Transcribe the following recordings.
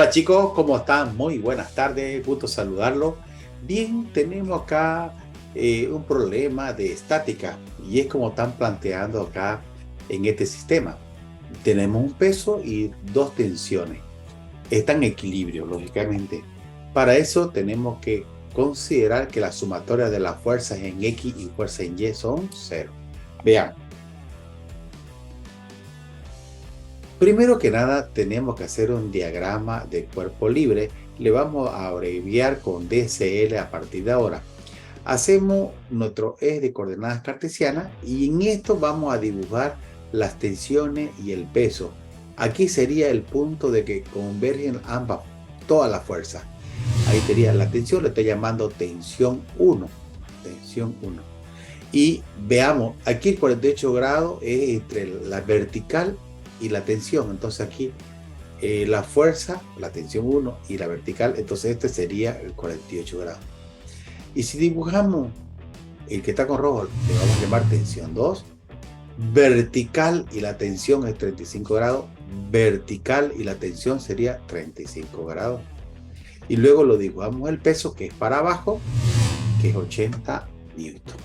Hola chicos, ¿cómo están? Muy buenas tardes, gusto saludarlos. Bien, tenemos acá un problema de estática y es como están planteando acá en este sistema. Tenemos un peso y dos tensiones. Está en equilibrio, lógicamente. Para eso tenemos que considerar que la sumatoria de las fuerzas en X y fuerzas en Y son cero. Vean. Primero que nada, tenemos que hacer un diagrama de cuerpo libre. Le vamos a abreviar con DCL a partir de ahora. Hacemos nuestro eje de coordenadas cartesianas y en esto vamos a dibujar las tensiones y el peso. Aquí sería el punto de que convergen ambas, todas las fuerzas. Ahí sería la tensión, le estoy llamando tensión 1. Tensión 1. Y veamos, aquí el 48 grados es entre la vertical y la tensión. Entonces aquí la fuerza, la tensión 1 y la vertical, entonces este sería el 48 grados. Y si dibujamos el que está con rojo, le vamos a llamar tensión 2, vertical y la tensión es 35 grados, vertical y la tensión sería 35 grados. Y luego lo dibujamos el peso, que es para abajo, que es 80 newton.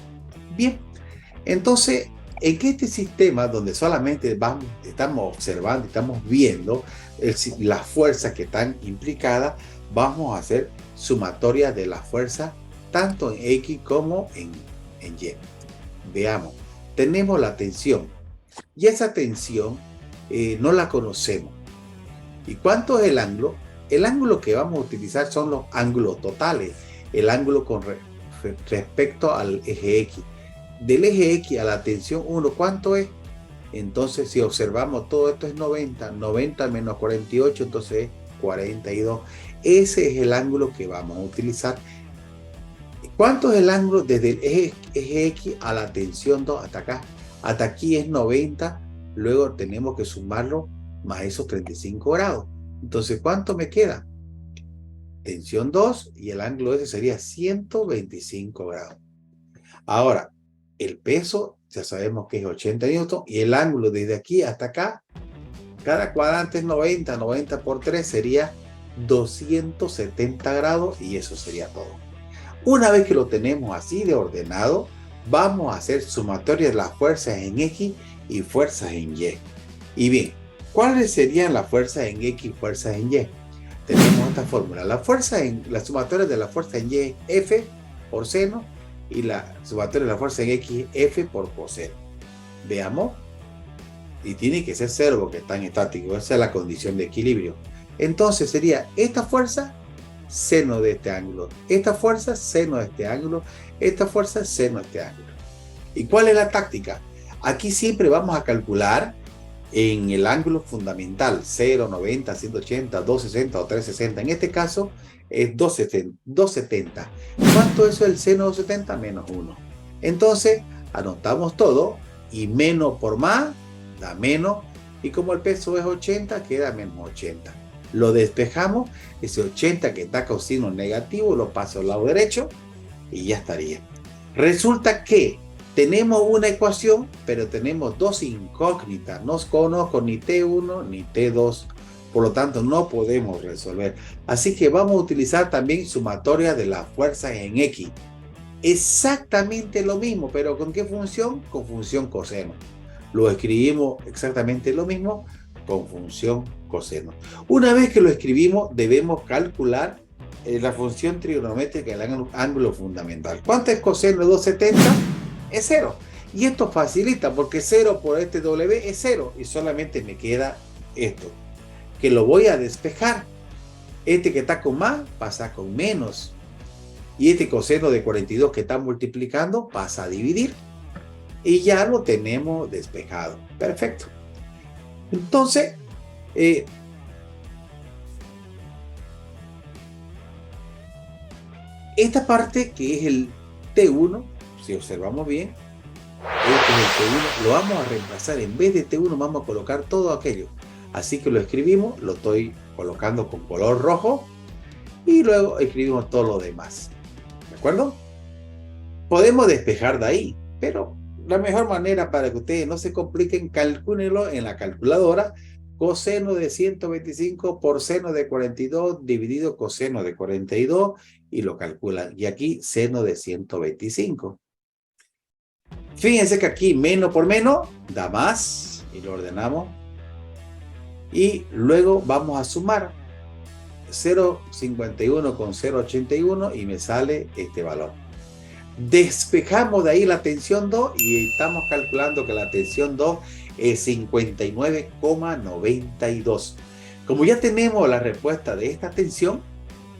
Bien, entonces, en este sistema donde solamente estamos observando, estamos viendo las fuerzas que están implicadas, vamos a hacer sumatorias de las fuerzas tanto en X como en Y. Veamos, tenemos la tensión y esa tensión no la conocemos. ¿Y cuánto es el ángulo? El ángulo que vamos a utilizar son los ángulos totales, el ángulo con respecto al eje X. Del eje X a la tensión 1, ¿cuánto es? Entonces, si observamos todo esto es 90, 90 menos 48, entonces es 42. Ese es el ángulo que vamos a utilizar. ¿Cuánto es el ángulo desde el eje X a la tensión 2 hasta acá? Hasta aquí es 90, luego tenemos que sumarlo más esos 35 grados. Entonces, ¿cuánto me queda? Tensión 2 y el ángulo ese sería 125 grados. Ahora, el peso ya sabemos que es 80 newton y el ángulo desde aquí hasta acá, cada cuadrante es 90, 90 por 3 sería 270 grados y eso sería todo. Una vez que lo tenemos así de ordenado, vamos a hacer sumatoria de las fuerzas en X y fuerzas en Y. Y bien, ¿cuáles serían las fuerzas en X y fuerzas en Y? Tenemos esta fórmula. La sumatoria de la fuerza en Y es F por seno y la sumatoria de la fuerza en X es F por coseno. Veamos. Y tiene que ser cero porque está en estático. Esa es la condición de equilibrio. Entonces sería esta fuerza seno de este ángulo, esta fuerza seno de este ángulo, esta fuerza seno de este ángulo. ¿Y cuál es la táctica? Aquí siempre vamos a calcular en el ángulo fundamental 0, 90, 180, 260 o 360. En este caso es 270. ¿Cuánto es el seno de 270? Menos 1. Entonces anotamos todo y menos por más da menos. Y como el peso es 80, queda menos 80. Lo despejamos, ese 80 que está con signo negativo lo paso al lado derecho y ya estaría. Resulta que tenemos una ecuación, pero tenemos dos incógnitas. No conozco ni T1 ni T2. Por lo tanto, no podemos resolver. Así que vamos a utilizar también sumatoria de las fuerzas en X. Exactamente lo mismo, pero ¿con qué función? Con función coseno. Lo escribimos exactamente lo mismo con función coseno. Una vez que lo escribimos, debemos calcular la función trigonométrica del ángulo fundamental. ¿Cuánto es coseno de 270? Es 0. Y esto facilita porque 0 por este W es 0 y solamente me queda esto, que lo voy a despejar. Este que está con más pasa con menos. Y este coseno de 42 que está multiplicando pasa a dividir. Y ya lo tenemos despejado. Perfecto. Entonces, esta parte que es el T1, si observamos bien, este es el T1, lo vamos a reemplazar. En vez de T1 vamos a colocar todo aquello. Así que lo escribimos, lo estoy colocando con color rojo y luego escribimos todo lo demás. ¿De acuerdo? Podemos despejar de ahí, pero la mejor manera para que ustedes no se compliquen, calcúlenlo en la calculadora coseno de 125 por seno de 42 dividido coseno de 42 y lo calculan. Y aquí seno de 125. Fíjense que aquí menos por menos da más y lo ordenamos. Y luego vamos a sumar 0,51 con 0,81 y me sale este valor. Despejamos de ahí la tensión 2 y estamos calculando que la tensión 2 es 59,92. Como ya tenemos la respuesta de esta tensión,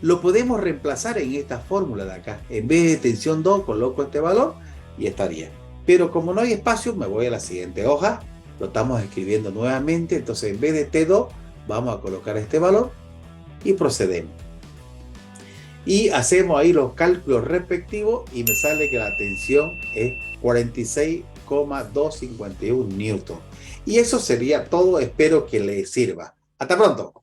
lo podemos reemplazar en esta fórmula de acá. En vez de tensión 2, coloco este valor y estaría. Pero como no hay espacio, me voy a la siguiente hoja. Lo estamos escribiendo nuevamente. Entonces, en vez de T2, vamos a colocar este valor y procedemos. Y hacemos ahí los cálculos respectivos y me sale que la tensión es 46,251 newton. Y eso sería todo. Espero que les sirva. Hasta pronto.